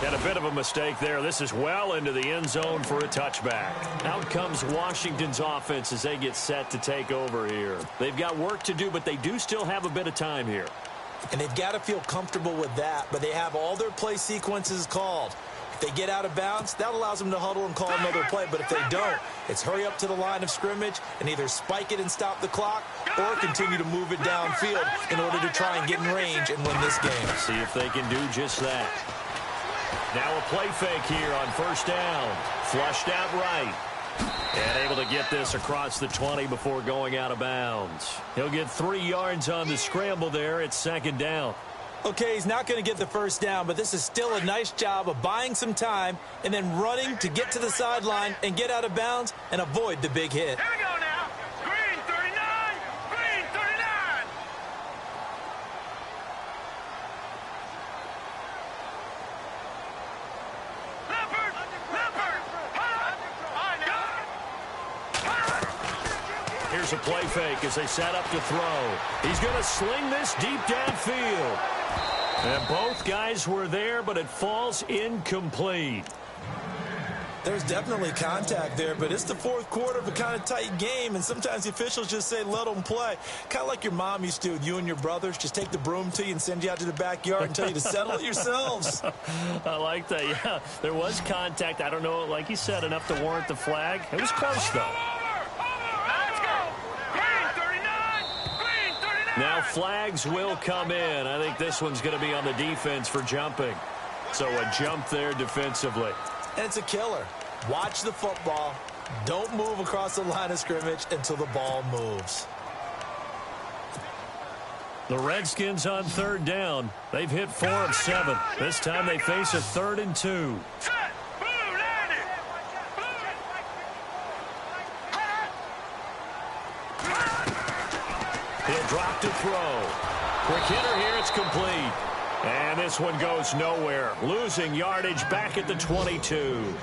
Had a bit of a mistake there. This is well into the end zone for a touchback. Out comes Washington's offense as they get set to take over here. They've got work to do, but they do still have a bit of time here. And they've got to feel comfortable with that, but they have all their play sequences called. If they get out of bounds, that allows them to huddle and call another play. But if they don't, it's hurry up to the line of scrimmage and either spike it and stop the clock or continue to move it downfield in order to try and get in range and win this game. See if they can do just that. Now a play fake here on first down. Flushed out right. And able to get this across the 20 before going out of bounds. He'll get 3 yards on the scramble there. It's second down. Okay, he's not going to get the first down, but this is still a nice job of buying some time and then running to get to the sideline and get out of bounds and avoid the big hit. Here we go now. Green 39. Green 39. Leopard. Here's a play fake as they set up to throw. He's going to sling this deep downfield. And both guys were there, but it falls incomplete. There's definitely contact there, but it's the fourth quarter of a kind of tight game, and sometimes the officials just say let them play. Kind of like your mom used to with you and your brothers. Just take the broom to you and send you out to the backyard and tell you to settle it yourselves. I like that, yeah. There was contact. I don't know, like you said, enough to warrant the flag. It was close, though. Now flags will come in. I think this one's going to be on the defense for jumping. So a jump there defensively. And it's a killer. Watch the football. Don't move across the line of scrimmage until the ball moves. The Redskins on third down. They've hit 4 of 7. This time they face a 3rd and 2. He'll drop to throw. Quick hitter here. It's complete. And this one goes nowhere. Losing yardage back at the 22.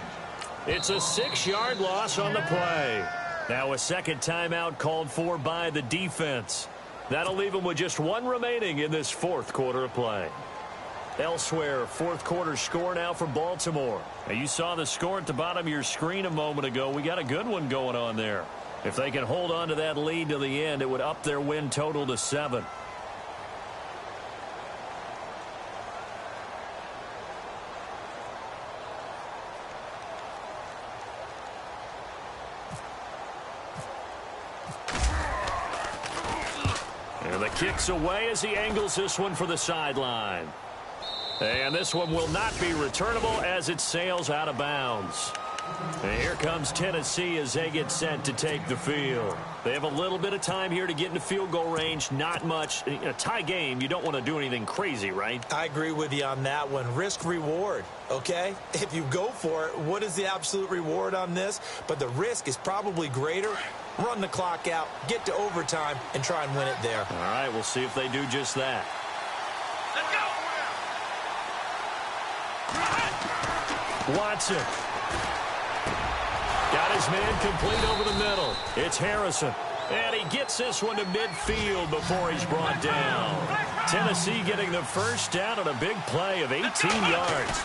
It's a 6-yard loss on the play. Now a second timeout called for by the defense. That'll leave them with just 1 remaining in this fourth quarter of play. Elsewhere, fourth quarter score now for Baltimore. Now you saw the score at the bottom of your screen a moment ago. We got a good one going on there. If they can hold on to that lead to the end, it would up their win total to 7. And the kick's away as he angles this one for the sideline. And this one will not be returnable as it sails out of bounds. And here comes Tennessee as they get set to take the field. They have a little bit of time here to get into field goal range. Not much. In a tie game, you don't want to do anything crazy, right? I agree with you on that one. Risk reward, okay? If you go for it, what is the absolute reward on this? But the risk is probably greater. Run the clock out, get to overtime, and try and win it there. All right, we'll see if they do just that. Let's go. Watson. Got his man complete over the middle. It's Harrison. And he gets this one to midfield before he's brought down. Tennessee getting the first down on a big play of 18 yards.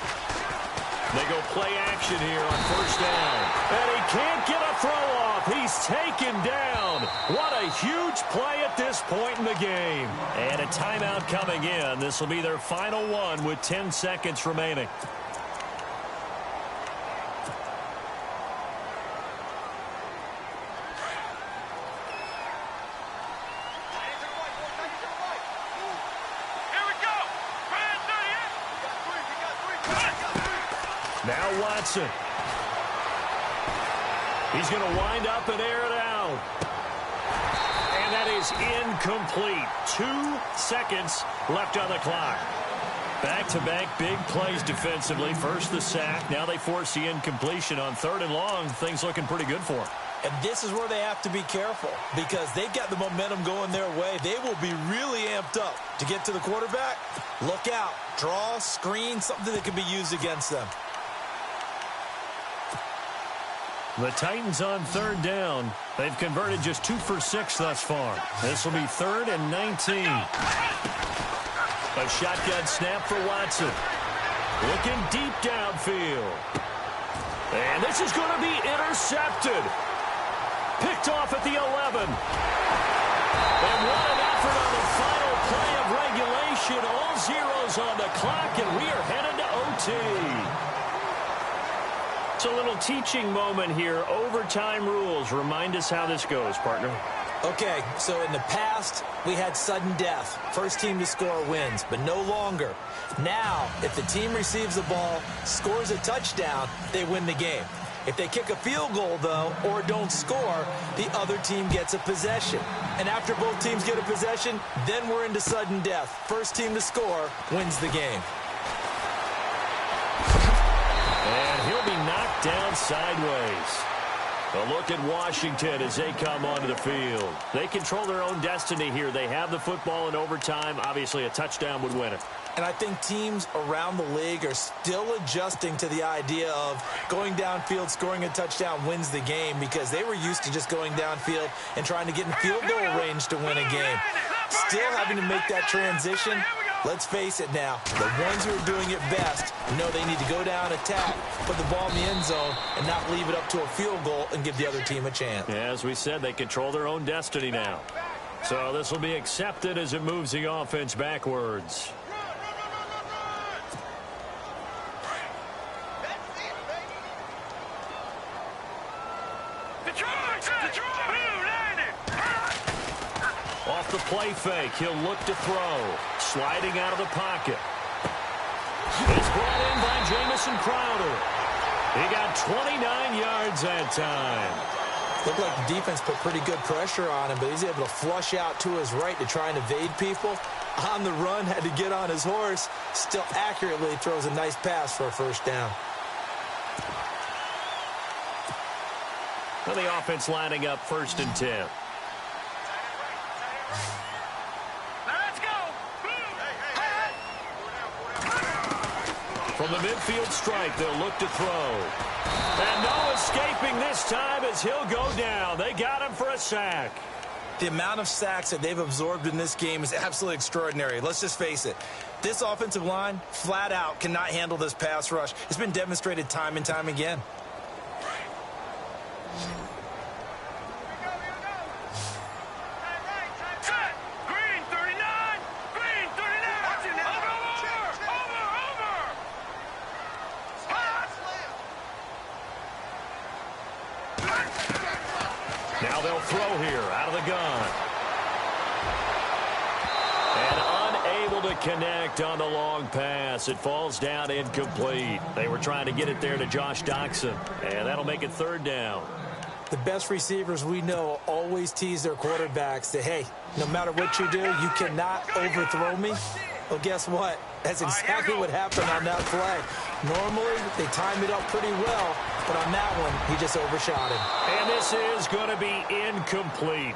They go play action here on first down. And he can't get a throw off. He's taken down. What a huge play at this point in the game. And a timeout coming in. This will be their final one with 10 seconds remaining. Now Watson. He's going to wind up and air it out. And that is incomplete. 2 seconds left on the clock. Back-to-back big plays defensively. First the sack. Now they force the incompletion on 3rd and long. Things looking pretty good for him. And this is where they have to be careful because they've got the momentum going their way. They will be really amped up to get to the quarterback. Look out. Draw, screen, something that can be used against them. The Titans on third down. They've converted just 2 for 6 thus far. This will be 3rd and 19. A shotgun snap for Watson. Looking deep downfield. And this is going to be intercepted. Picked off at the 11. And what an effort on the final play of regulation. All zeros on the clock, and we are headed to OT. It's a little teaching moment here. Overtime rules. Remind us how this goes, partner. Okay, so in the past, we had sudden death. First team to score wins, but no longer. Now, if the team receives the ball, scores a touchdown, they win the game. If they kick a field goal, though, or don't score, the other team gets a possession. And after both teams get a possession, then we're into sudden death. First team to score wins the game. And he'll be knocked down sideways. A look at Washington as they come onto the field. They control their own destiny here. They have the football in overtime. Obviously, a touchdown would win it. And I think teams around the league are still adjusting to the idea of going downfield, scoring a touchdown wins the game because they were used to just going downfield and trying to get in field goal range to win a game. Still having to make that transition. Let's face it now, the ones who are doing it best know they need to go down, attack, put the ball in the end zone, and not leave it up to a field goal and give the other team a chance. Yeah, as we said, they control their own destiny now. So this will be accepted as it moves the offense backwards. Off the play fake, he'll look to throw. Sliding out of the pocket. It's brought in by Jamison Crowder. He got 29 yards that time. Looked like the defense put pretty good pressure on him, but he's able to flush out to his right to try and evade people. On the run, had to get on his horse. Still accurately throws a nice pass for a first down. Well, the offense lining up 1st and 10. From the midfield stripe, they'll look to throw. And no escaping this time as he'll go down. They got him for a sack. The amount of sacks that they've absorbed in this game is absolutely extraordinary. Let's just face it. This offensive line, flat out, cannot handle this pass rush. It's been demonstrated time and time again. Now they'll throw here out of the gun. And unable to connect on the long pass. It falls down incomplete. They were trying to get it there to Josh Doxson. And that'll make it 3rd down. The best receivers we know always tease their quarterbacks that, hey, no matter what you do, you cannot overthrow me. Well, guess what? That's exactly what happened on that play. Normally, they time it up pretty well, but on that one, he just overshot him. And this is going to be incomplete.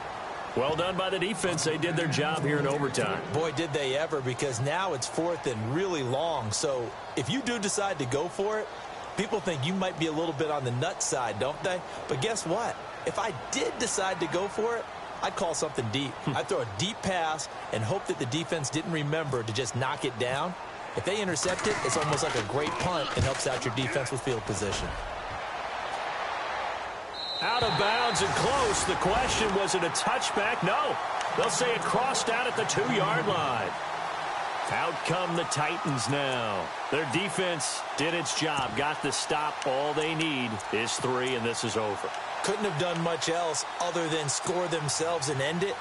Well done by the defense. They did their job here in overtime. Boy, did they ever, because now it's 4th and really long. So if you do decide to go for it, people think you might be a little bit on the nut side, don't they? But guess what? If I did decide to go for it, I'd call something deep. I'd throw a deep pass and hope that the defense didn't remember to just knock it down. If they intercept it, it's almost like a great punt and helps out your defense with field position. Out of bounds and close. The question, was it a touchback? No. They'll say it crossed out at the 2-yard line. Out come the Titans now. Their defense did its job, got the stop. All they need is 3, and this is over. Couldn't have done much else other than score themselves and end it.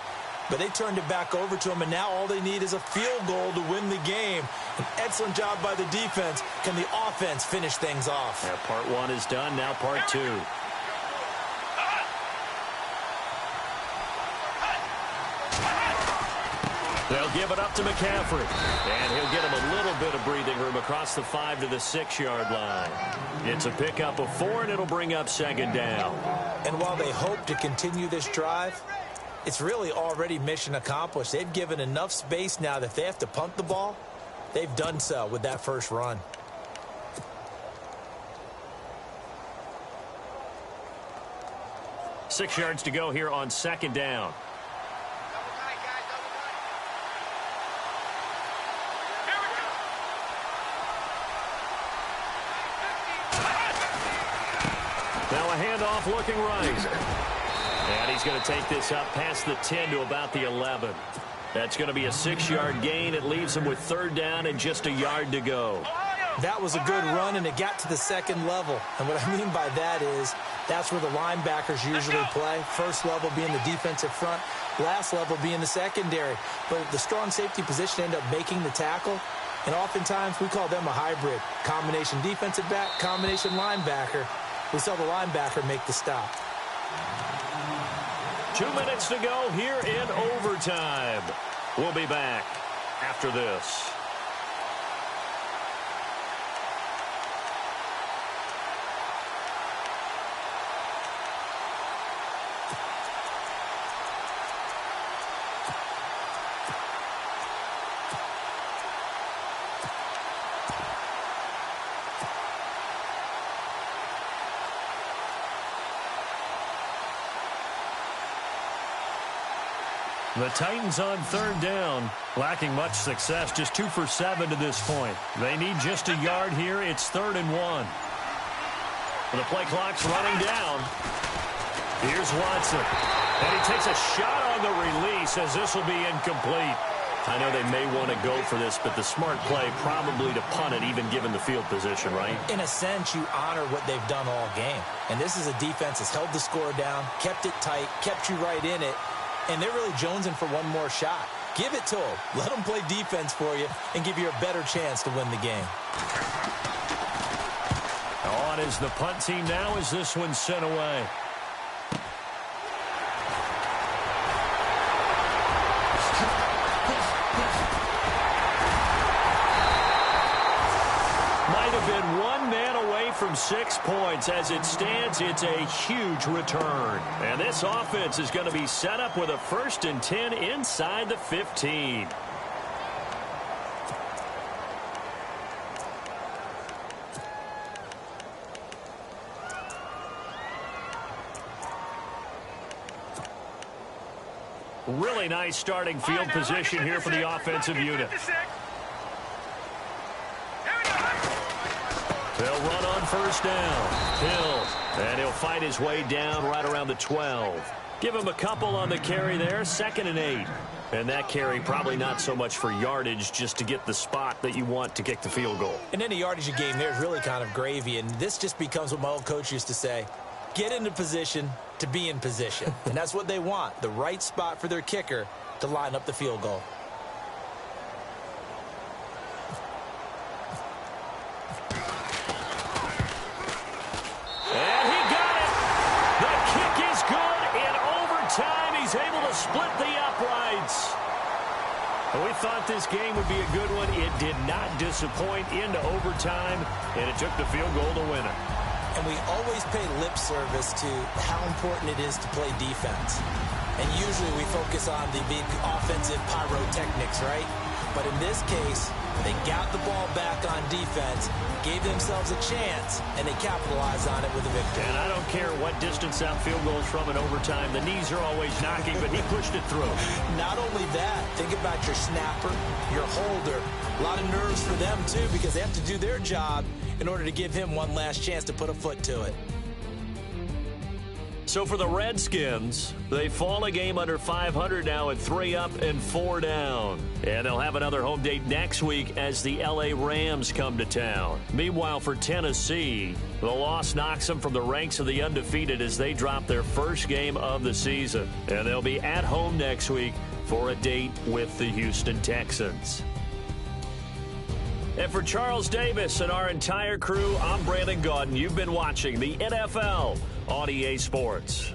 But they turned it back over to them, and now all they need is a field goal to win the game. An excellent job by the defense. Can the offense finish things off? Yeah, part 1 is done. Now part 2. They'll give it up to McCaffrey. And he'll get him a little bit of breathing room across the 5 to the 6-yard line. It's a pickup of 4, and it'll bring up second down. And while they hope to continue this drive, it's really already mission accomplished. They've given enough space now that if they have to punt the ball, they've done so with that first run. Six yards to go here on second down. Now a handoff looking right. And he's going to take this up past the 10 to about the 11. That's going to be a 6-yard gain. It leaves him with third down and just a yard to go. That was a good run, and it got to the second level. And what I mean by that is that's where the linebackers usually play. First level being the defensive front, last level being the secondary. But the strong safety position ended up making the tackle. And oftentimes we call them a hybrid. Combination defensive back, combination linebacker. We saw the linebacker make the stop. 2 minutes to go here in overtime. We'll be back after this. The Titans on third down, lacking much success, just 2 for 7 to this point. They need just a yard here. It's 3rd and 1. The play clock's running down. Here's Watson. And he takes a shot on the release as this will be incomplete. I know they may want to go for this, but the smart play probably to punt it, even given the field position, right? In a sense, you honor what they've done all game. And this is a defense that's held the score down, kept it tight, kept you right in it. And they're really jonesing for one more shot. Give it to them. Let them play defense for you and give you a better chance to win the game. On is the punt team now as this one's sent away. Might have been one man away from 6 points. As it stands, it's a huge return. And this offense is going to be set up with a 1st and 10 inside the 15. Really nice starting field position here for the offensive unit. They'll run on first down. Hill. And he'll fight his way down right around the 12. Give him a couple on the carry there. 2nd and 8. And that carry probably not so much for yardage, just to get the spot that you want to kick the field goal. And any yardage you gain there is really kind of gravy. And this just becomes what my old coach used to say. Get into position to be in position. And that's what they want. The right spot for their kicker to line up the field goal. Split the uprights. And we thought this game would be a good one. It did not disappoint into overtime, and it took the field goal to win it. And we always pay lip service to how important it is to play defense. And usually we focus on the big offensive pyrotechnics, right? But in this case, they got the ball back on defense, gave themselves a chance, and they capitalized on it with a victory. And I don't care what distance that field goal is from in overtime. The knees are always knocking, but he pushed it through. Not only that, think about your snapper, your holder. A lot of nerves for them, too, because they have to do their job in order to give him one last chance to put a foot to it. So for the Redskins, they fall a game under 500 now at 3 up and 4 down. And they'll have another home date next week as the LA Rams come to town. Meanwhile, for Tennessee, the loss knocks them from the ranks of the undefeated as they drop their first game of the season. And they'll be at home next week for a date with the Houston Texans. And for Charles Davis and our entire crew, I'm Brandon Gaudin. You've been watching the NFL on EA Sports.